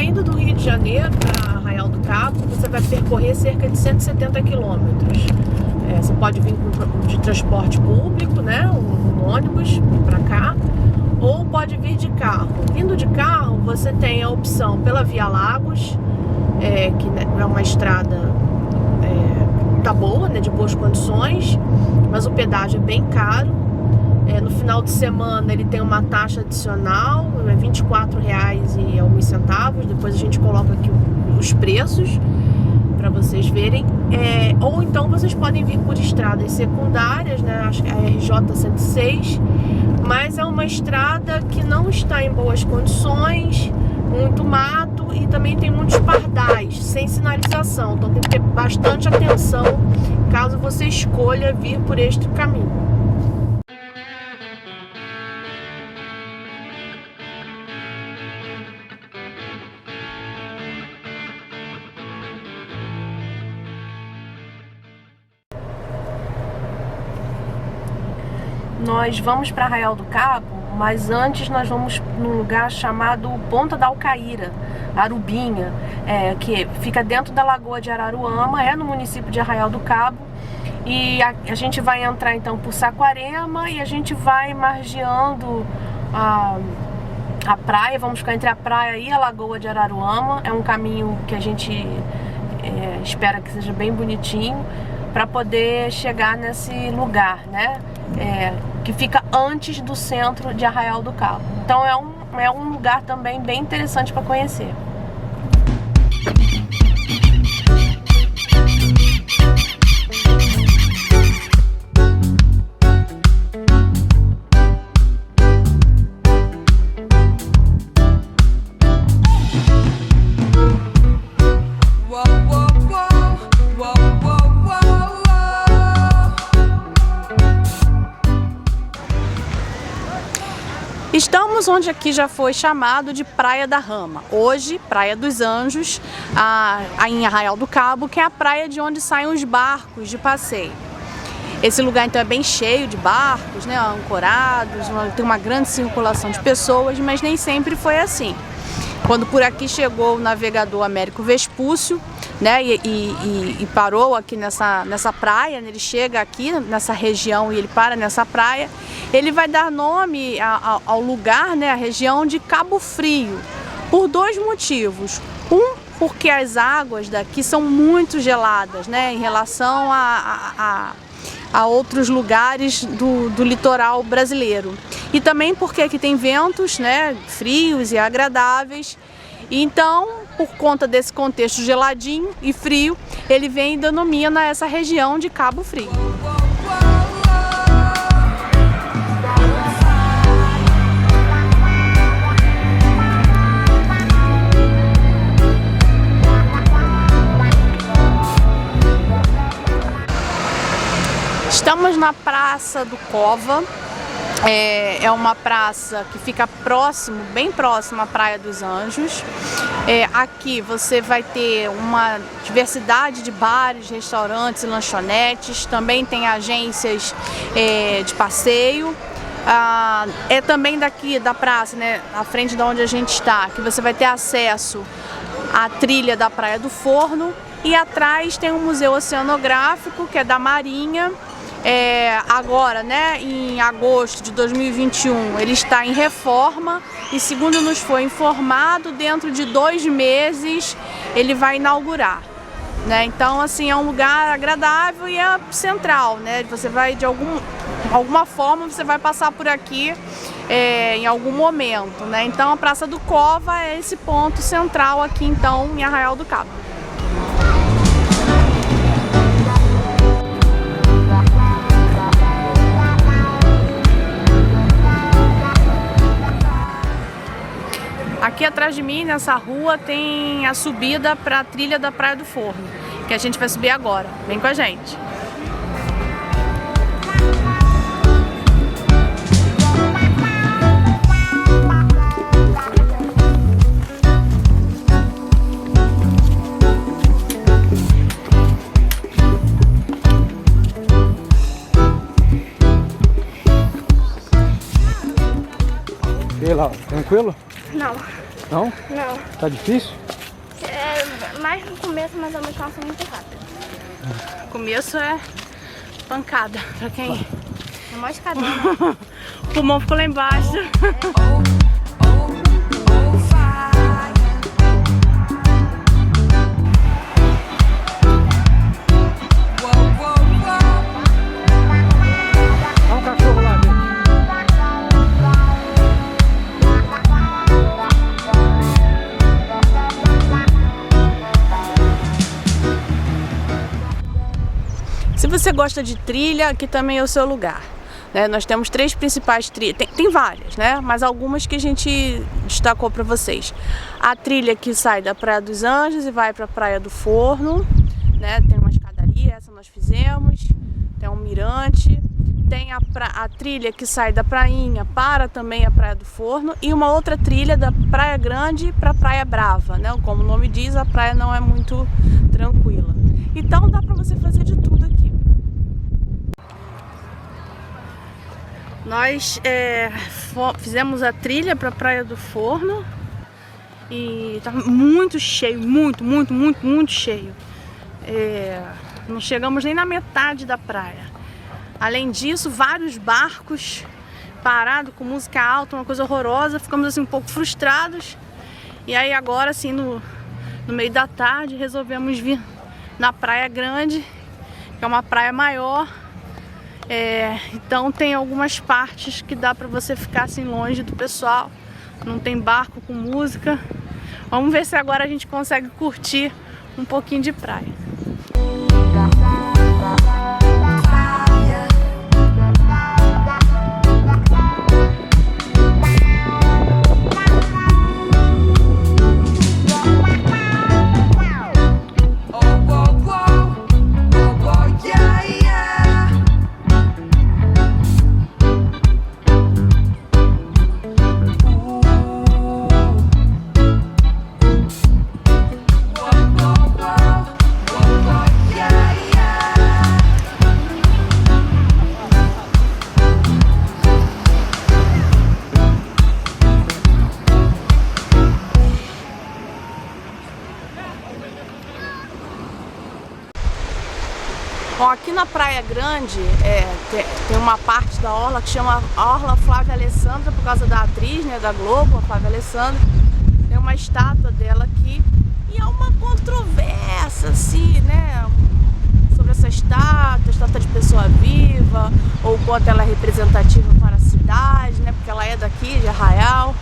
Vindo do Rio de Janeiro para Arraial do Cabo, você vai percorrer cerca de 170 quilômetros. Você pode vir de transporte público, né, um ônibus para cá, ou pode vir de carro. Vindo de carro, você tem a opção pela Via Lagos, que é uma estrada tá boa, né, de boas condições, mas o pedágio é bem caro. No final de semana ele tem uma taxa adicional, é R$ 24,01. Depois a gente coloca aqui os preços para vocês verem. Ou então vocês podem vir por estradas secundárias, né? Acho que é a RJ 106, mas é uma estrada que não está em boas condições, muito mato e também tem muitos pardais sem sinalização, então tem que ter bastante atenção caso você escolha vir por este caminho. Nós vamos para Arraial do Cabo, mas antes nós vamos num lugar chamado Ponta da Alcaíra, Arubinha, que fica dentro da Lagoa de Araruama, no município de Arraial do Cabo. E a gente vai entrar então por Saquarema e a gente vai margeando a praia, vamos ficar entre a praia e a Lagoa de Araruama. É um caminho que a gente espera que seja bem bonitinho para poder chegar nesse lugar, né? Que fica antes do centro de Arraial do Cabo. Então é um lugar também bem interessante para conhecer. Estamos onde aqui já foi chamado de Praia da Rama, hoje Praia dos Anjos, em Arraial do Cabo, que é a praia de onde saem os barcos de passeio. Esse lugar então é bem cheio de barcos, né, ancorados, tem uma grande circulação de pessoas, mas nem sempre foi assim. Quando por aqui chegou o navegador Américo Vespúcio, né, e parou aqui nessa praia, ele chega aqui nessa região e ele para nessa praia, ele vai dar nome ao lugar, né, a região de Cabo Frio, por dois motivos. Um, porque as águas daqui são muito geladas, né, em relação a outros lugares do litoral brasileiro. E também porque aqui tem ventos, né, frios e agradáveis. Então, por conta desse contexto geladinho e frio, ele vem e denomina essa região de Cabo Frio. Estamos na Praça do Cova. É uma praça que fica bem próximo à Praia dos Anjos. Aqui você vai ter uma diversidade de bares, restaurantes e lanchonetes. Também tem agências de passeio. É também daqui da praça, né, à frente de onde a gente está, que você vai ter acesso à trilha da Praia do Forno. E atrás tem um museu oceanográfico, que é da Marinha. Agora, né, em agosto de 2021, ele está em reforma e, segundo nos foi informado, dentro de 2 meses ele vai inaugurar, né? Então, assim, é um lugar agradável e é central, né? Você vai, de alguma forma, você vai passar por aqui em algum momento, né? Então, a Praça do Cova é esse ponto central aqui, então, em Arraial do Cabo. Aqui atrás de mim, nessa rua, tem a subida para a trilha da Praia do Forno, que a gente vai subir agora. Vem com a gente! E aí, Laura, tranquilo? Não. Não? Não. Tá difícil? É mais no começo, mas eu me canso muito rápido. O começo é pancada, pra quem... É mó escadão. O pulmão ficou lá embaixo. Olha um cachorro lá, gente. Se você gosta de trilha, aqui também é o seu lugar. Nós temos 3 principais trilhas, tem várias, né? Mas algumas que a gente destacou para vocês. A trilha que sai da Praia dos Anjos e vai para a Praia do Forno, né? Tem uma escadaria, essa nós fizemos, tem um mirante, tem a trilha que sai da prainha para também a Praia do Forno e uma outra trilha da Praia Grande para a Praia Brava, né? Como o nome diz, a praia não é muito tranquila. Então dá para você fazer de tudo aqui. Nós fizemos a trilha para a Praia do Forno e tá muito cheio, muito cheio. Não chegamos nem na metade da praia. Além disso, vários barcos parados com música alta, uma coisa horrorosa. Ficamos assim um pouco frustrados. E aí agora, assim, no meio da tarde, resolvemos vir na Praia Grande, que é uma praia maior. Então tem algumas partes que dá pra você ficar assim longe do pessoal. Não tem barco com música. Vamos ver se agora a gente consegue curtir um pouquinho de praia. Bom, aqui na Praia Grande tem uma parte da orla que chama Orla Flávia Alessandra, por causa da atriz, né, da Globo, a Flávia Alessandra. Tem uma estátua dela aqui e há uma controvérsia, assim, né, sobre essa estátua de pessoa viva, ou quanto ela é representativa para a cidade, né, porque ela é daqui, de Arraial.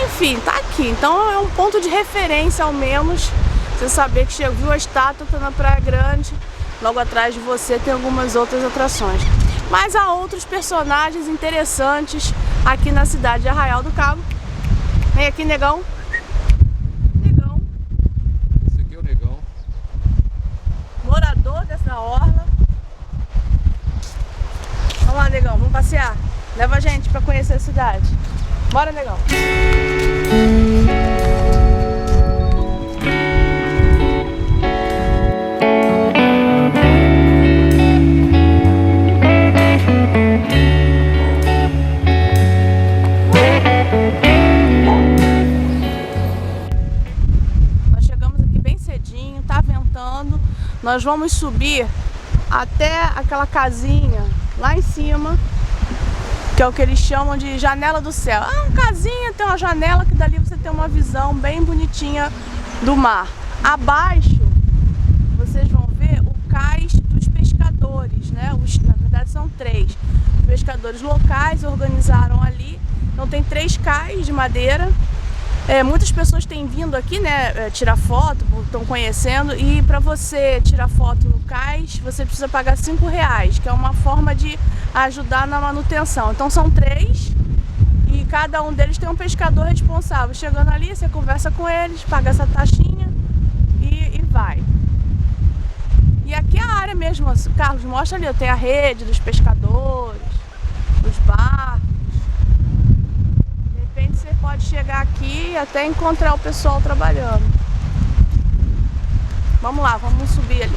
Enfim, tá aqui, então é um ponto de referência ao menos, você saber que viu a estátua, tá na Praia Grande. Logo atrás de você tem algumas outras atrações. Mas há outros personagens interessantes aqui na cidade de Arraial do Cabo. Vem aqui, Negão. Negão. Esse aqui é o Negão. Morador dessa orla. Vamos lá, Negão, vamos passear. Leva a gente pra conhecer a cidade. Bora, Negão. Nós vamos subir até aquela casinha lá em cima, que é o que eles chamam de janela do céu. Uma casinha, tem uma janela que dali você tem uma visão bem bonitinha do mar. Abaixo vocês vão ver o cais dos pescadores, né? Na verdade são 3. Os pescadores locais organizaram ali. Então tem 3 cais de madeira. Muitas pessoas têm vindo aqui, né, tirar foto, estão conhecendo, e para você tirar foto no cais, você precisa pagar R$5, que é uma forma de ajudar na manutenção. Então são 3 e cada um deles tem um pescador responsável. Chegando ali, você conversa com eles, paga essa taxinha e vai. E aqui é a área mesmo, o Carlos mostra ali, tem a rede dos pescadores, os barcos. Você pode chegar aqui e até encontrar o pessoal trabalhando. Vamos lá, vamos subir ali.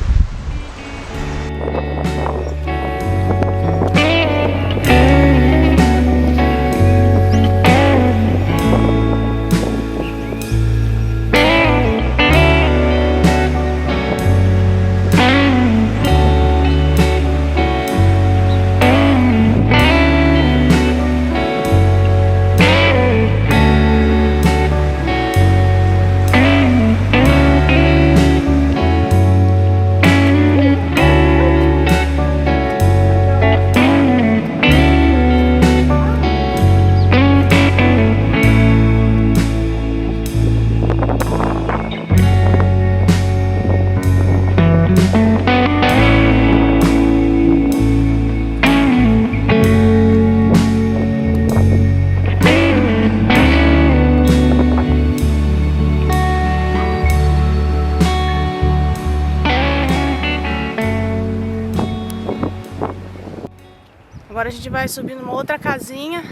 gente vai subir numa outra casinha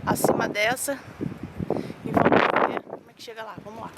acima dessa e vamos ver como é que chega lá. Vamos lá.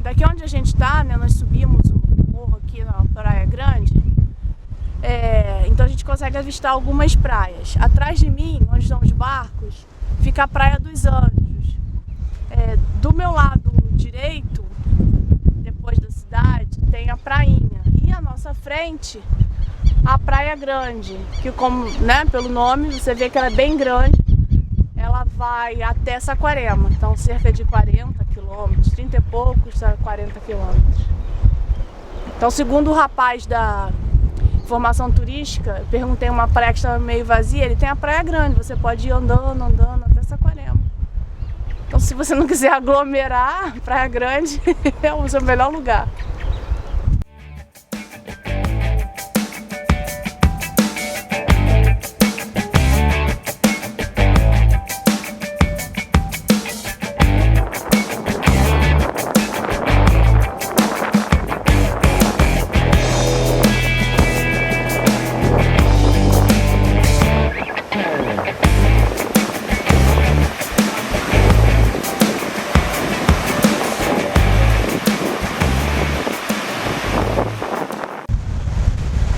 Daqui onde a gente tá, né, nós subimos um morro aqui na Praia Grande, então a gente consegue avistar algumas praias. Atrás de mim, onde estão os barcos, fica a Praia dos Anjos. Do meu lado direito, depois da cidade, tem a prainha. E à nossa frente, a Praia Grande, que como, né, pelo nome, você vê que ela é bem grande. Ela vai até Saquarema, então cerca de 40 quilômetros, 30 e poucos, 40 quilômetros. Então, segundo o rapaz da informação turística, eu perguntei uma praia que estava meio vazia, ele tem a Praia Grande, você pode ir andando até Saquarema. Então, se você não quiser aglomerar, Praia Grande é o seu melhor lugar.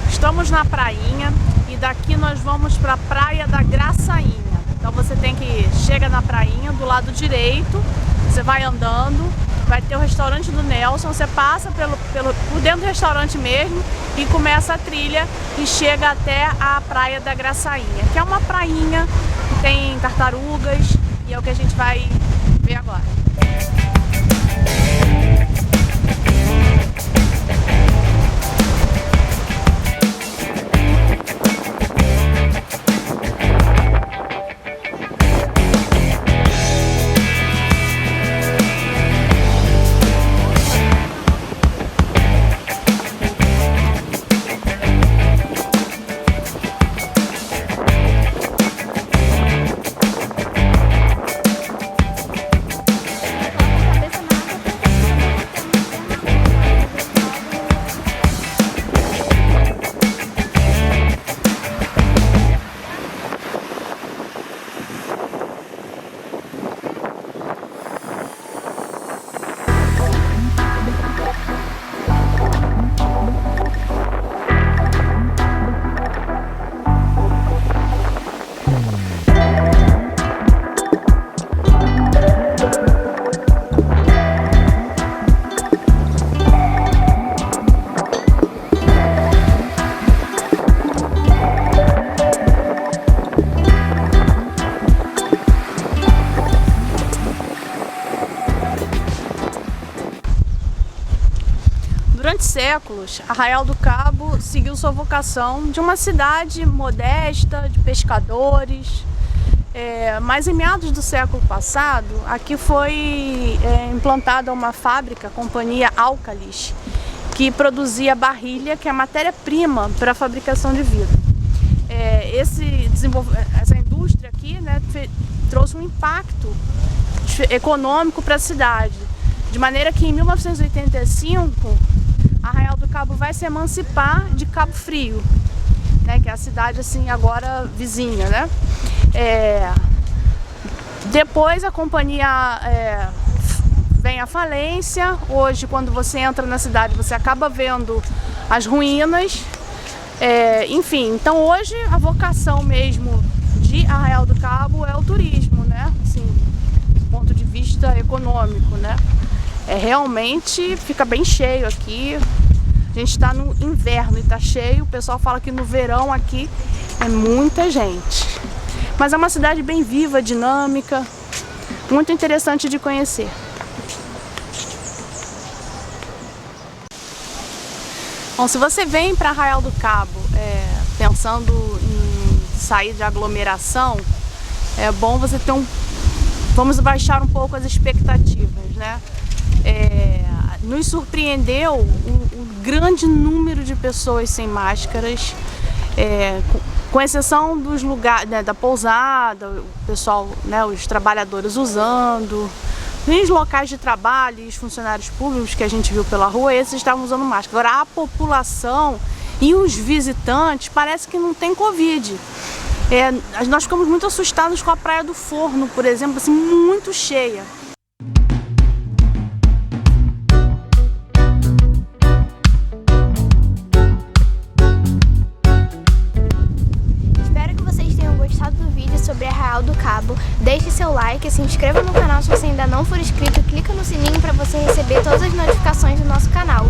Estamos na prainha e daqui nós vamos para a Praia da Graçainha. Então você chega na prainha do lado direito, você vai andando, vai ter o restaurante do Nelson, você passa por dentro do restaurante mesmo e começa a trilha e chega até a Praia da Graçainha, que é uma prainha que tem tartarugas e é o que a gente vai ver agora. Durante séculos, Arraial do Cabo seguiu sua vocação de uma cidade modesta, de pescadores, mas em meados do século passado, aqui foi implantada uma fábrica, a Companhia Alcalis, que produzia barrilha, que é a matéria-prima para a fabricação de vidro. Essa indústria aqui, né, trouxe um impacto econômico para a cidade, de maneira que em 1985 Arraial do Cabo vai se emancipar de Cabo Frio, né, que é a cidade assim agora vizinha, né? Depois a companhia vem à falência. Hoje, quando você entra na cidade, você acaba vendo as ruínas. Enfim, então hoje a vocação mesmo de Arraial do Cabo é o turismo, né? Assim, do ponto de vista econômico, né? Realmente fica bem cheio aqui. A gente está no inverno e está cheio. O pessoal fala que no verão aqui é muita gente. Mas é uma cidade bem viva, dinâmica, muito interessante de conhecer. Bom, se você vem para Arraial do Cabo pensando em sair de aglomeração, é bom você ter vamos baixar um pouco as expectativas, né? Nos surpreendeu o grande número de pessoas sem máscaras, com exceção dos lugares, né, da pousada, o pessoal, né, os trabalhadores usando. Nos locais de trabalho e os funcionários públicos que a gente viu pela rua, esses estavam usando máscara. Agora a população e os visitantes parece que não tem Covid. Nós ficamos muito assustados com a Praia do Forno, por exemplo, assim, muito cheia. Sobre Arraial do Cabo, deixe seu like, se inscreva no canal se você ainda não for inscrito, clica no sininho para você receber todas as notificações do nosso canal.